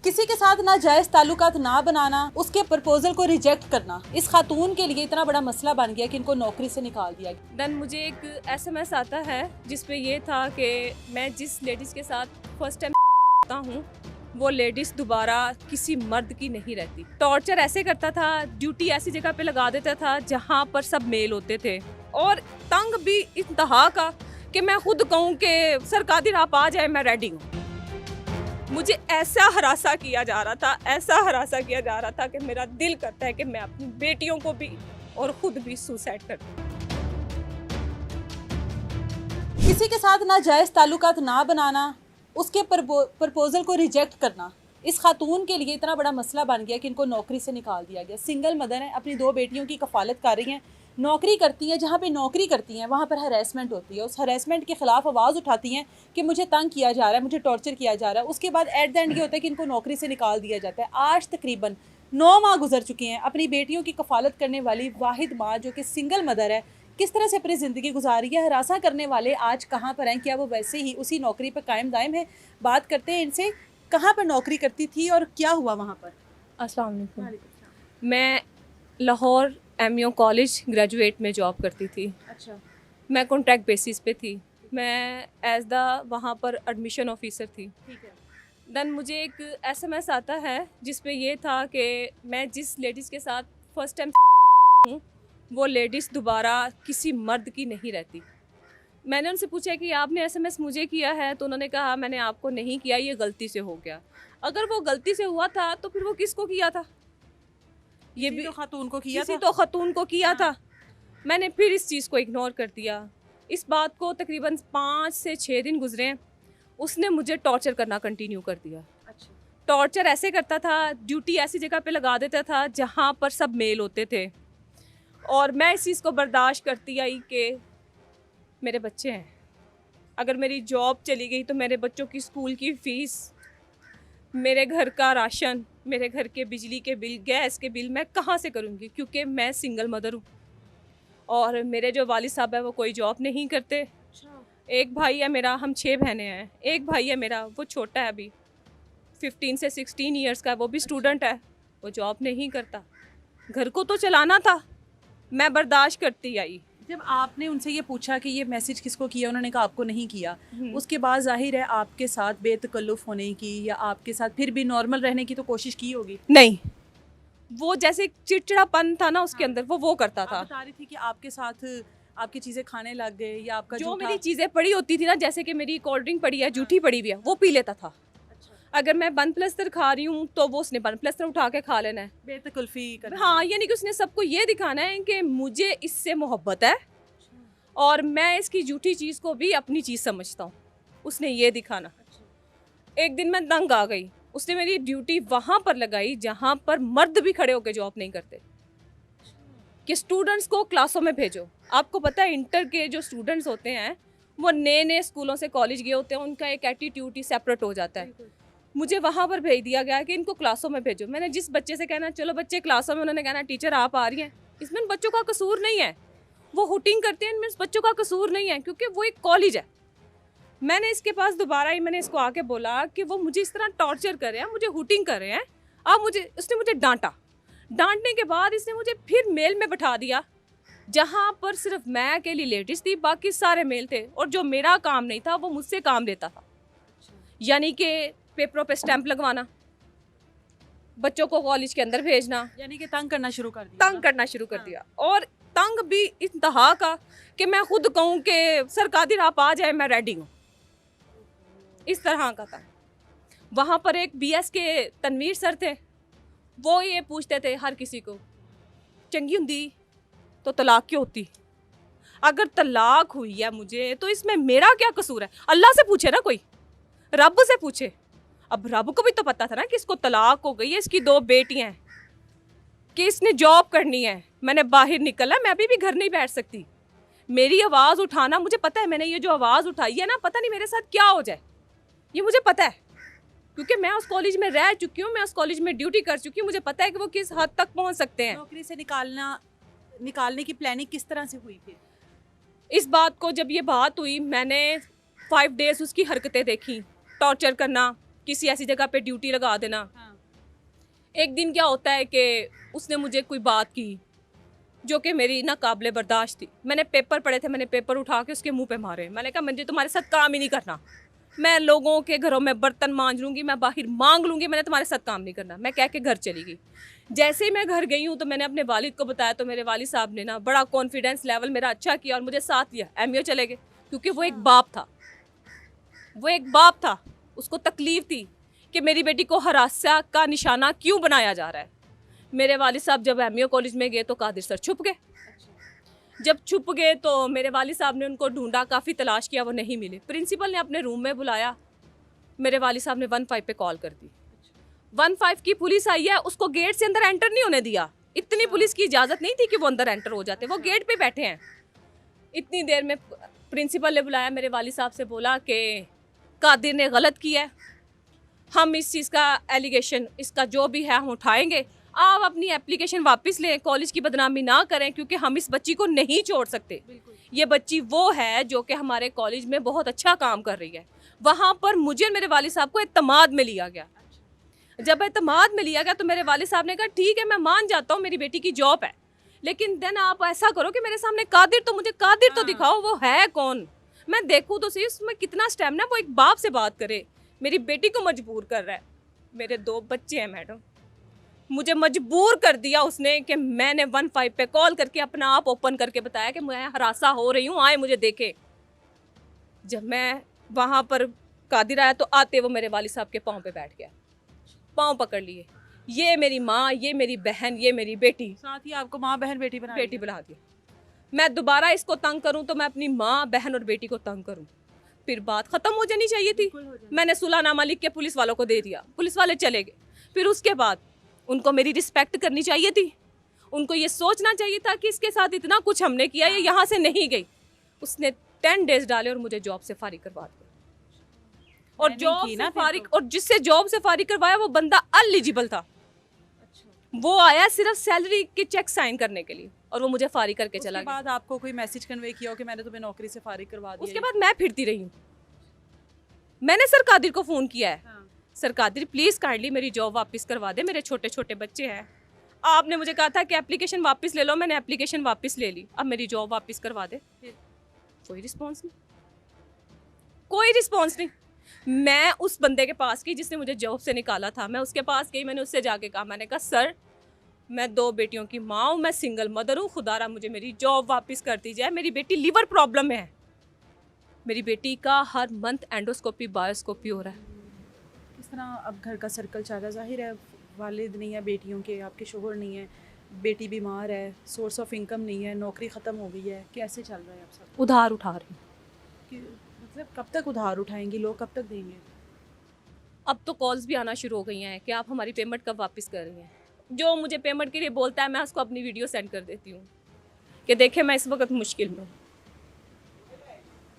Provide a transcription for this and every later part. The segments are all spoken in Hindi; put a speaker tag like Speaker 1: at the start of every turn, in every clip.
Speaker 1: किसी के साथ नाजायज ताल्लुकात ना बनाना, उसके प्रपोजल को रिजेक्ट करना इस खातून के लिए इतना बड़ा मसला बन गया कि इनको नौकरी से निकाल दिया गया।
Speaker 2: देन मुझे एक एसएमएस आता है जिसपे ये था कि मैं जिस लेडीज़ के साथ फर्स्ट टाइम होता हूँ वो लेडीज़ दोबारा किसी मर्द की नहीं रहती। टॉर्चर ऐसे करता था, ड्यूटी ऐसी जगह पे लगा देता था जहाँ पर सब मेल होते थे, और तंग भी इंतहा का कि मैं खुद कहूँ कि सरकारी राह आ जाए मैं रेडी हूँ। मुझे ऐसा हरासा किया जा रहा था, ऐसा हरासा किया जा रहा था कि मेरा दिल करता है कि मैं अपनी बेटियों को भी और खुद भी सुसाइड कर दूं।
Speaker 1: किसी के साथ नाजायज ताल्लुकात ना बनाना, उसके प्रपोजल को रिजेक्ट करना इस खातून के लिए इतना बड़ा मसला बन गया कि इनको नौकरी से निकाल दिया गया। सिंगल मदर है, अपनी 2 बेटियों की कफालत कर रही हैं, नौकरी करती हैं, जहाँ पे नौकरी करती हैं वहाँ पर हरेसमेंट होती है। उस हरेसमेंट के ख़िलाफ़ आवाज़ उठाती हैं कि मुझे तंग किया जा रहा है, मुझे टॉर्चर किया जा रहा है। उसके बाद एट द एंड ये होता है कि इनको नौकरी से निकाल दिया जाता है। आज तकरीबन 9 माह गुजर चुके हैं। अपनी बेटियों की कफालत करने वाली वाहिद माँ जो कि सिंगल मदर है, किस तरह से अपनी ज़िंदगी गुजारी है। हरासा करने वाले आज कहाँ पर हैं? क्या वो वैसे ही उसी नौकरी पर कायम दायम है? बात करते हैं इनसे, कहाँ पर नौकरी करती थी और क्या हुआ वहाँ पर।
Speaker 2: अस्सलाम वालेकुम। मैं लाहौर एमयू कॉलेज ग्रेजुएट में जॉब करती थी।
Speaker 1: अच्छा,
Speaker 2: मैं कॉन्ट्रैक्ट बेसिस पे थी। मैं एज द वहाँ पर एडमिशन ऑफिसर थी।
Speaker 1: ठीक है।
Speaker 2: देन मुझे एक एसएमएस आता है जिसपे ये था कि मैं जिस लेडीज़ के साथ फर्स्ट टाइम हूँ वो लेडीज़ दोबारा किसी मर्द की नहीं रहती। मैंने उनसे पूछा कि आपने एसएमएस मुझे किया है, तो उन्होंने कहा मैंने आपको नहीं किया, ये गलती से हो गया। अगर वो गलती से हुआ था तो फिर वो किसको किया था? ये भी
Speaker 1: तो खातून को किया
Speaker 2: किसी
Speaker 1: था।
Speaker 2: तो खतून को किया था। मैंने फिर इस चीज़ को इग्नोर कर दिया। इस बात को तकरीबन 5 से 6 दिन गुजरे, उसने मुझे टॉर्चर करना कंटिन्यू कर दिया।
Speaker 1: अच्छा,
Speaker 2: टॉर्चर ऐसे करता था, ड्यूटी ऐसी जगह पे लगा देता था जहाँ पर सब मेल होते थे, और मैं इस चीज़ को बर्दाश्त करती आई कि मेरे बच्चे हैं। अगर मेरी जॉब चली गई तो मेरे बच्चों की स्कूल की फ़ीस, मेरे घर का राशन, मेरे घर के बिजली के बिल, गैस के बिल मैं कहाँ से करूँगी? क्योंकि मैं सिंगल मदर हूँ और मेरे जो वालिद साहब हैं वो कोई जॉब नहीं करते। एक भाई है मेरा, हम 6 बहनें हैं। एक भाई है मेरा, वो छोटा है, अभी 15 से 16 ईयर्स का है, वो भी स्टूडेंट है, वो जॉब नहीं करता। घर को तो चलाना था, मैं बर्दाश्त करती आई।
Speaker 1: जब आपने उनसे ये पूछा कि ये मैसेज किसको किया, उन्होंने कहा आपको नहीं किया, उसके बाद जाहिर है आपके साथ बेतकल्लुफ़ होने की या आपके साथ फिर भी नॉर्मल रहने की तो कोशिश की होगी।
Speaker 2: नहीं, वो जैसे चिड़चिड़ापन था ना उसके अंदर, वो करता
Speaker 1: आप
Speaker 2: था।
Speaker 1: बता रही थी कि आपके साथ आपकी चीज़ें खाने लग गए या आपका
Speaker 2: जो
Speaker 1: जूठा।
Speaker 2: मेरी चीज़ें पड़ी होती थी ना, जैसे कि मेरी कोल्ड ड्रिंक पड़ी है, जूठी पड़ी हुई है, वो पी लेता था। अगर मैं बन प्लस्तर खा रही हूँ तो वो उसने बन प्लस्तर उठा के खा लेना है।
Speaker 1: बेतकल्फ़ी कर।
Speaker 2: हाँ, यानी कि उसने सबको ये दिखाना है कि मुझे इससे मोहब्बत है और मैं इसकी जूठी चीज़ को भी अपनी चीज़ समझता हूँ। उसने ये दिखाना। एक दिन मैं तंग आ गई, उसने मेरी ड्यूटी वहाँ पर लगाई जहाँ पर मर्द भी खड़े होकर जॉब नहीं करते, कि स्टूडेंट्स को क्लासों में भेजो। आपको पता है इंटर के जो स्टूडेंट्स होते हैं वो नए नए स्कूलों से कॉलेज गए होते हैं, उनका एक एटीट्यूड ही सेपरेट हो जाता है। मुझे वहाँ पर भेज दिया गया कि इनको क्लासों में भेजो। मैंने जिस बच्चे से कहना चलो बच्चे क्लासों में, उन्होंने कहना टीचर आप आ रही हैं। इसमें उन बच्चों का कसूर नहीं है, वो हुटिंग करते हैं, इनमें बच्चों का कसूर नहीं है, क्योंकि वो एक कॉलेज है। मैंने इसके पास दोबारा ही मैंने इसको आके बोला कि वो मुझे इस तरह टॉर्चर कर रहे हैं, मुझे हुटिंग कर रहे हैं। अब उसने मुझे डांटा। डांटने के बाद इसने मुझे फिर मेल में बैठा दिया जहाँ पर सिर्फ मैं अकेली लेडीज थी, बाकी सारे मेल थे, और जो मेरा काम नहीं था वो मुझसे काम लेता था। यानी कि पेपरों पे स्टैंप लगवाना, बच्चों को कॉलेज के अंदर भेजना,
Speaker 1: यानी कि तंग करना शुरू कर दिया।
Speaker 2: तंग करना शुरू कर दिया। और तंग भी इंतहा का कि मैं खुद कहूँ कि सरकारी राह आ जाए मैं रेडी हूँ, इस तरह का था। वहाँ पर एक बीएस के तनवीर सर थे, वो ये पूछते थे हर किसी को, चंगी हुंदी तो तलाक क्यों होती? अगर तलाक हुई है मुझे तो इसमें मेरा क्या कसूर है? अल्लाह से पूछे ना, कोई रब से पूछे। अब रब को भी तो पता था ना कि इसको तलाक हो गई है, इसकी 2 बेटियां हैं, कि इसने जॉब करनी है, मैंने बाहर निकला, मैं अभी भी घर नहीं बैठ सकती। मेरी आवाज़ उठाना, मुझे पता है मैंने ये जो आवाज़ उठाई है ना, पता नहीं मेरे साथ क्या हो जाए, ये मुझे पता है, क्योंकि मैं उस कॉलेज में रह चुकी हूँ, मैं उस कॉलेज में ड्यूटी कर चुकी हूँ, मुझे पता है कि वो किस हद तक पहुँच सकते हैं।
Speaker 1: नौकरी से निकालने की प्लानिंग किस तरह से हुई फिर?
Speaker 2: इस बात को जब ये बात हुई, मैंने 5 डेज उसकी हरकतें देखी, टॉर्चर करना, किसी ऐसी जगह पे ड्यूटी लगा देना।
Speaker 1: हाँ।
Speaker 2: एक दिन क्या होता है कि उसने मुझे कोई बात की जो कि मेरी ना काबिल बर्दाश्त थी। मैंने पेपर पढ़े थे, मैंने पेपर उठा के उसके मुंह पे मारे। मैंने कहा मुझे तुम्हारे साथ काम ही नहीं करना, मैं लोगों के घरों में बर्तन मांज लूँगी, मैं बाहर मांग लूँगी, मैंने तुम्हारे साथ काम नहीं करना। मैं कह के घर चली गई। जैसे ही मैं घर गई हूँ तो मैंने अपने वालिद को बताया, तो मेरे वालिद साहब ने ना बड़ा कॉन्फिडेंस लेवल मेरा अच्छा किया और मुझे साथ लिया, एमईओ चले गए। क्योंकि वो एक बाप था, वो एक बाप था, उसको तकलीफ थी कि मेरी बेटी को हरासा का निशाना क्यों बनाया जा रहा है। मेरे वालिद साहब जब एमईओ कॉलेज में गए तो कादिर सर छुप गए। जब छुप गए तो मेरे वालिद साहब ने उनको ढूंढा, काफ़ी तलाश किया, वो नहीं मिले। प्रिंसिपल ने अपने रूम में बुलाया, मेरे वालिद साहब ने 15 पे कॉल कर दी। 15 की पुलिस आई है, उसको गेट से अंदर एंटर नहीं होने दिया। इतनी पुलिस की इजाज़त नहीं थी कि वो अंदर एंटर हो जाते, वो गेट पे बैठे हैं। इतनी देर में प्रिंसिपल ने बुलाया, मेरे वालिद साहब से बोला कि कादिर ने गलत किया है, हम इस चीज़ का एलिगेशन, इसका जो भी है हम उठाएंगे, आप अपनी एप्लीकेशन वापस लें, कॉलेज की बदनामी ना करें, क्योंकि हम इस बच्ची को नहीं छोड़ सकते। ये बच्ची वो है जो कि हमारे कॉलेज में बहुत अच्छा काम कर रही है। वहाँ पर मुझे और मेरे वालिद साहब को एतमाद में लिया गया। जब एतमाद में लिया गया तो मेरे वालिद साहब ने कहा ठीक है मैं मान जाता हूँ, मेरी बेटी की जॉब है, लेकिन देन आप ऐसा करो कि मेरे सामने कादिर तो मुझे कादिर तो दिखाओ, वो है कौन, मैं देखूँ तो सही उसमें कितना स्टेमिना, वो एक बाप से बात करे, मेरी बेटी को मजबूर कर रहा है। मेरे 2 बच्चे हैं मैडम, मुझे मजबूर कर दिया उसने कि मैंने 15 पे कॉल करके अपना आप ओपन करके बताया कि मैं हरासा हो रही हूँ, आए मुझे देखे। जब मैं वहाँ पर कादिर आया तो आते वो मेरे वालिद साहब के पाँव पे बैठ गया, पाँव पकड़ लिए, ये मेरी माँ, ये मेरी बहन, ये मेरी बेटी,
Speaker 1: साथ ही आपको माँ बहन बेटी बना
Speaker 2: दिया। मैं दोबारा इसको तंग करूँ तो मैं अपनी माँ बहन और बेटी को तंग करूँ, फिर बात ख़त्म हो जानी चाहिए थी। मैंने सुलहनामा लिख के पुलिस वालों को दे दिया, पुलिस वाले चले गए। फिर उसके बाद उनको मेरी रिस्पेक्ट करनी चाहिए थी, उनको ये सोचना चाहिए था कि इसके साथ इतना कुछ हमने किया, ये यहाँ से नहीं गई। उसने 10 डेज डाले और मुझे जॉब से फारिग करवा दिया। और जॉब से फारिग, और जिससे जॉब से फारिग करवाया वो बंदा एलिजिबल था। वो आया सिर्फ सैलरी के चेक साइन करने के लिए और वो मुझे फारिग करके चला गया।
Speaker 1: बाद आपको कोई मैसेज कन्वे किया हो कि मैंने तुम्हें नौकरी से फारिग करवा दिया?
Speaker 2: उसके बाद मैं फिरती रही हूँ। मैंने सर कादिर को फ़ोन किया है, सर कादिर प्लीज़ काइंडली मेरी जॉब वापस करवा दे, मेरे छोटे छोटे बच्चे हैं। आपने मुझे कहा था कि एप्लीकेशन वापस ले लो, मैंने एप्लीकेशन वापस ले ली, अब मेरी जॉब वापस करवा दे। कोई रिस्पॉन्स नहीं, कोई रिस्पॉन्स नहीं। मैं उस बंदे के पास गई जिसने मुझे जॉब से निकाला था, मैं उसके पास गई, मैंने उससे जाके कहा, मैंने कहा सर मैं 2 बेटियों की माँ हूँ, मैं सिंगल मदर हूँ, खुदारा मुझे मेरी जॉब वापस कर दी जाए, मेरी बेटी लीवर प्रॉब्लम है, मेरी बेटी का हर मंथ एंडोस्कोपी बायोस्कोपी हो रहा है।
Speaker 1: किस तरह अब घर का सर्कल चल रहा है? जाहिर है वालिद नहीं है बेटियों के, आपके शोहर नहीं है, बेटी बीमार है, सोर्स ऑफ इनकम नहीं है, नौकरी ख़त्म हो गई है, कैसे चल रहा है आप सब?
Speaker 2: उधार उठा रही हूँ।
Speaker 1: मतलब कब तक उधार उठाएंगी लोग, कब तक देंगे?
Speaker 2: अब तो कॉल्स भी आना शुरू हो गई हैं कि आप हमारी पेमेंट कब वापस कर रही हैं। जो मुझे पेमेंट के लिए बोलता है मैं उसको अपनी वीडियो सेंड कर देती हूँ कि देखें मैं इस वक्त मुश्किल में हूँ,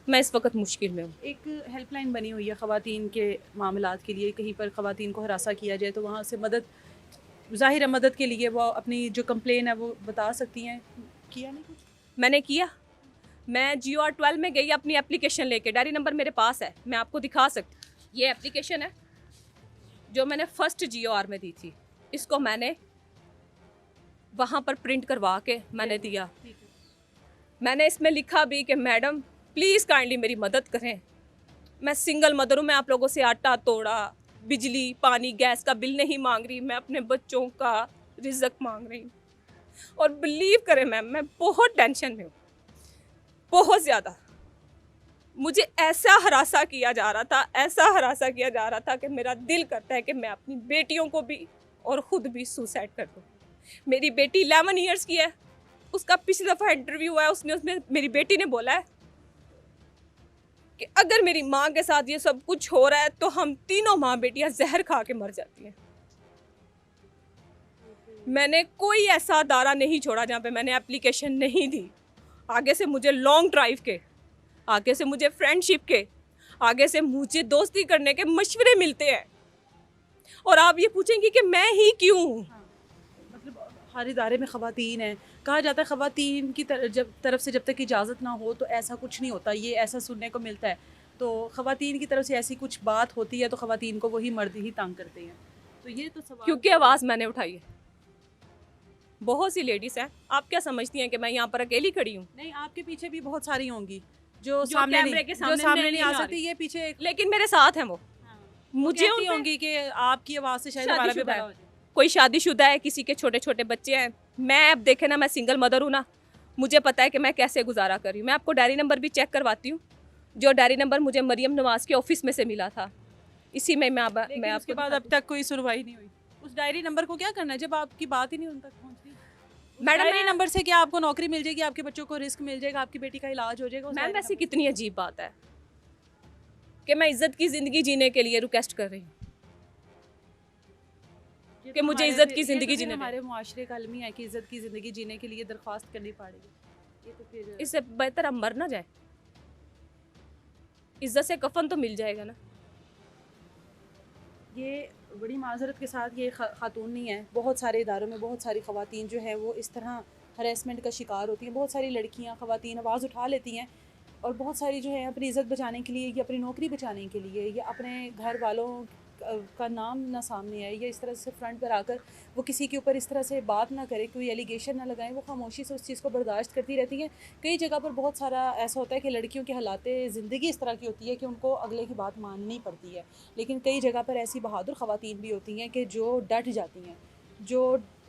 Speaker 2: मैं इस वक्त मुश्किल में हूँ।
Speaker 1: एक हेल्पलाइन बनी हुई है ख़वातीन के मामलात के लिए, कहीं पर ख़वातीन को हरासा किया जाए तो वहाँ से मदद, ज़ाहिर है मदद के लिए वो अपनी जो कंप्लेन है वो बता सकती हैं। किया नहीं कुछ?
Speaker 2: मैंने किया, मैं GOR12 में गई अपनी एप्लीकेशन लेके, डायरी नंबर मेरे पास है, मैं आपको दिखा सकती। ये एप्लीकेशन है जो मैंने फर्स्ट GOR में दी थी, इसको मैंने वहाँ पर प्रिंट करवा के मैंने दिया। मैंने इसमें लिखा भी कि मैडम प्लीज़ काइंडली मेरी मदद करें, मैं सिंगल मदर हूँ, मैं आप लोगों से आटा तोड़ा, बिजली पानी गैस का बिल नहीं मांग रही, मैं अपने बच्चों का रिज़्क मांग रही हूँ। और बिलीव करें मैम मैं बहुत टेंशन में हूँ, बहुत ज़्यादा। मुझे ऐसा हरासा किया जा रहा था, ऐसा हरासा किया जा रहा था कि मेरा दिल करता है कि मैं अपनी बेटियों को भी और ख़ुद भी सुसाइड कर दूँ। मेरी बेटी 11 ईयर्स की है, उसका पिछली दफ़ा इंटरव्यू हुआ है, उसमें मेरी बेटी ने बोला है कि अगर मेरी माँ के साथ ये सब कुछ हो रहा है तो हम तीनों माँ बेटियाँ जहर खा के मर जाती हैं। मैंने कोई ऐसा अदारा नहीं छोड़ा जहाँ पे मैंने एप्लीकेशन नहीं दी। आगे से मुझे लॉन्ग ड्राइव के, आगे से मुझे फ्रेंडशिप के, आगे से मुझे दोस्ती करने के मशवरे मिलते हैं, और आप ये पूछेंगी कि मैं ही क्यों?
Speaker 1: मतलब हर इदारे में ख़वातीन हैं, कहा जाता है ख़वातीन की तरफ से जब तक इजाज़त ना हो तो ऐसा कुछ नहीं होता, ये ऐसा सुनने को मिलता है। तो ख़वातीन की तरफ से ऐसी कुछ बात होती है तो ख़वातीन को वही मर्द ही तंग करते हैं। तो ये तो सवाल,
Speaker 2: क्योंकि आवाज़ मैंने उठाई है। बहुत सी लेडीज़ हैं, आप क्या समझती हैं कि मैं यहाँ पर अकेली खड़ी हूँ?
Speaker 1: नहीं, आपके पीछे भी बहुत सारी होंगी जो
Speaker 2: जो
Speaker 1: सामने
Speaker 2: कैमरे के सामने
Speaker 1: सामने नहीं
Speaker 2: नहीं
Speaker 1: आ
Speaker 2: आ
Speaker 1: सकती।
Speaker 2: रही।
Speaker 1: ये पीछे एक
Speaker 2: लेकिन मेरे साथ हैं वो। मुझे
Speaker 1: कहती
Speaker 2: उन पे
Speaker 1: होंगी कि आपकी आवाज़ से शायद हमारा भी
Speaker 2: शादीशुदा
Speaker 1: भला
Speaker 2: है,
Speaker 1: हो जाए।
Speaker 2: कोई शादीशुदा है, किसी के छोटे छोटे बच्चे हैं। मैं अब देखे ना, मैं सिंगल मदर हूँ ना, मुझे पता है कि मैं कैसे गुजारा कर रही हूँ। मैं आपको डायरी नंबर भी चेक करवाती हूँ, जो डायरी नंबर मुझे मरियम नवाज के ऑफिस में से मिला था। इसी में मैं
Speaker 1: लेकिन उसके
Speaker 2: आपको
Speaker 1: बाद अब
Speaker 2: दिखाती
Speaker 1: तक कोई सुनवाई नहीं हुई। उस डायरी नंबर को क्या करना है जब आपकी बात ही नहीं उन तक पहुंच रही?
Speaker 2: मैडम,
Speaker 1: डायरी
Speaker 2: मैं-
Speaker 1: नंबर से क्या आपको नौकरी मिल जाएगी, आपके बच्चों को रिस्क मिल जाएगा, आपकी बेटी का इलाज हो जाएगा?
Speaker 2: हूँ। मैम, वैसे कितनी अजीब बात है कि मैं इज्जत की ज़िंदगी जीने के लिए रिक्वेस्ट कर रही हूँ कि मुझे इज्जत की ज़िंदगी जीने दें।
Speaker 1: हमारे मुआशरे का अलमी है कि इज्जत की ज़िंदगी जीने के लिए दरख्वास्त करनी पड़ेगी। ये तो फिर
Speaker 2: इससे बेहतर हम मर ना जाए, इज्जत से कफन तो मिल जाएगा ना।
Speaker 1: ये बड़ी माजरत के साथ ये खातून नहीं है, बहुत सारे इदारों में बहुत सारी ख़वातीन जो है वो इस तरह हरेसमेंट का शिकार होती हैं। बहुत सारी लड़कियां ख़वातीन आवाज़ उठा लेती हैं और बहुत सारी जो है अपनी इज़्ज़त बचाने के लिए या अपनी नौकरी बचाने के लिए या अपने घर वालों का नाम ना सामने आए या इस तरह से फ्रंट पर आकर वो किसी के ऊपर इस तरह से बात ना करे, कोई एलिगेशन ना लगाएं, वो खामोशी से उस चीज़ को बर्दाश्त करती रहती हैं। कई जगह पर बहुत सारा ऐसा होता है कि लड़कियों के हालात ज़िंदगी इस तरह की होती है कि उनको अगले की बात माननी पड़ती है। लेकिन कई जगह पर ऐसी बहादुर ख़वातीन भी होती हैं कि जो डट जाती हैं, जो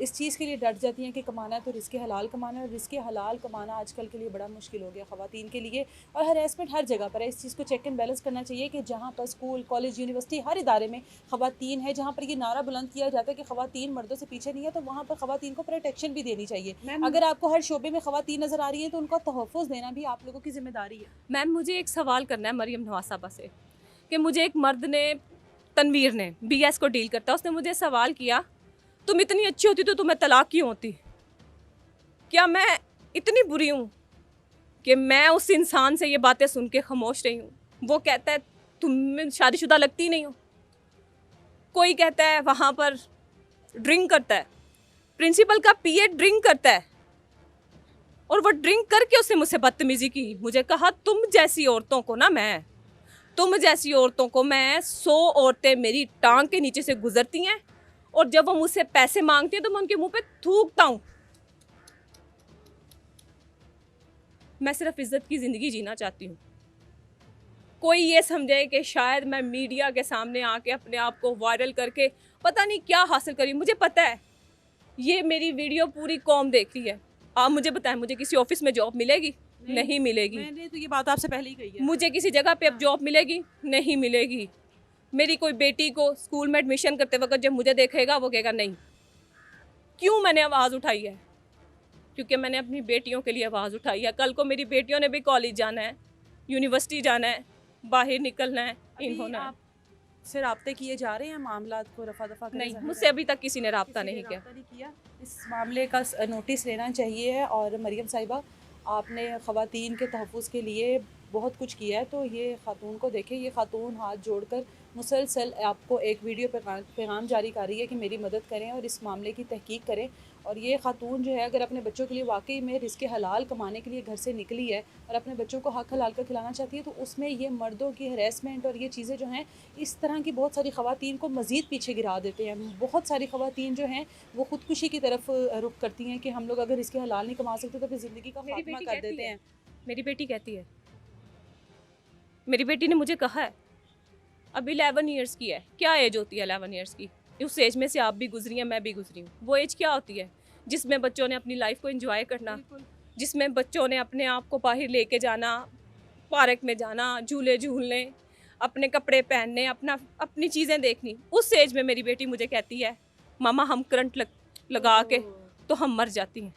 Speaker 1: इस चीज़ के लिए डट जाती हैं कि कमाना है तो रिज़्क़ हलाल कमाना है। और रिज़्क़ हलाल कमाना आजकल के लिए बड़ा मुश्किल हो गया ख़वातीन के लिए, और हरेसमेंट हर जगह पर है। इस चीज़ को चेक एंड बैलेंस करना चाहिए कि जहाँ पर स्कूल, कॉलेज, यूनिवर्सिटी, हर इदारे में ख़वातीन है, जहाँ पर ये नारा बुलंद किया जाता है कि ख़वातीन मर्दों से पीछे नहीं है, तो वहाँ पर ख़वातीन को प्रोटेक्शन भी देनी चाहिए। अगर आपको हर शोबे में ख़वातीन नज़र आ रही हैं तो उनको तहफ़्फ़ुज़ देना भी आप लोगों की ज़िम्मेदारी है।
Speaker 2: मैम, मुझे एक सवाल करना है मरियम नवाज साहबा से कि मुझे एक मर्द ने, तनवीर ने, BS को डील करता है, उसने मुझे सवाल किया, तुम इतनी अच्छी होती तो तुम्हें तलाक क्यों होती? क्या मैं इतनी बुरी हूँ कि मैं उस इंसान से ये बातें सुन के खामोश रही हूँ? वो कहता है तुम शादीशुदा लगती नहीं हो। कोई कहता है वहाँ पर ड्रिंक करता है, प्रिंसिपल का PA ड्रिंक करता है, और वो ड्रिंक करके उसने मुझसे बदतमीजी की। मुझे कहा तुम जैसी औरतों को ना तुम जैसी औरतों को मैं 100 औरतें मेरी टांग के नीचे से गुजरती हैं, और जब वो मुझसे पैसे मांगती हैं तो मैं उनके मुंह पे थूकता हूँ। मैं सिर्फ इज्जत की ज़िंदगी जीना चाहती हूँ। कोई ये समझे कि शायद मैं मीडिया के सामने आके अपने आप को वायरल करके पता नहीं क्या हासिल करी। मुझे पता है ये मेरी वीडियो पूरी कौम देख रही है। आप मुझे बताएं, मुझे किसी ऑफिस में जॉब मिलेगी? नहीं मिलेगी।
Speaker 1: मैंने तो ये बात आपसे पहले ही कही है।
Speaker 2: मुझे किसी जगह पे अब जॉब मिलेगी? नहीं मिलेगी। मेरी कोई बेटी को स्कूल में एडमिशन करते वक्त जब मुझे देखेगा वो कहेगा नहीं। क्यों मैंने आवाज़ उठाई है? क्योंकि मैंने अपनी बेटियों के लिए आवाज़ उठाई है। कल को मेरी बेटियों ने भी कॉलेज जाना है, यूनिवर्सिटी जाना है, बाहर निकलना है, इन्होंने
Speaker 1: से राब्ते किए जा रहे हैं मामलात को रफा दफा करने?
Speaker 2: नहीं, मुझसे अभी तक किसी ने राब्ता नहीं किया।
Speaker 1: इस मामले का नोटिस लेना चाहिए। और मरियम साहिबा, आपने ख़वातीन के तहफ़्फ़ुज़ के लिए बहुत कुछ किया है, तो ये ख़ातून को देखें। ये ख़ातून हाथ जोड़कर मुसलसल आपको एक वीडियो पैगाम जारी कर रही है कि मेरी मदद करें और इस मामले की तहकीक करें। और ये ख़ातून जो है अगर अपने बच्चों के लिए वाकई में रिज़्क़ हलाल कमाने के लिए घर से निकली है और अपने बच्चों को हक हलाल का खिलाना चाहती है, तो उसमें ये मर्दों की हरेसमेंट और ये चीज़ें जो हैं इस तरह की बहुत सारी ख़वातीन को मज़ीद पीछे गिरा देते हैं। बहुत सारी ख़वातीन जो हैं वो ख़ुदकुशी की तरफ रुख करती हैं कि हम लोग अगर इसके हलाल नहीं कमा सकते तो अपनी ज़िंदगी का खात्मा कर देते हैं।
Speaker 2: मेरी बेटी कहती है, मेरी बेटी ने मुझे कहा है, अब 11 ईयर्स की है। क्या एज होती है 11 ईयर्स की? उस एज में से आप भी गुजरी हैं, मैं भी गुजरी हूँ। वो एज क्या होती है जिसमें बच्चों ने अपनी लाइफ को एंजॉय करना, जिसमें बच्चों ने अपने आप को बाहर लेके जाना, पार्क में जाना, झूले झूलने, अपने कपड़े पहनने, अपनी चीज़ें देखनी। उस एज में मेरी बेटी मुझे कहती है मामा हम करंट लगा के तो हम मर जाती हैं।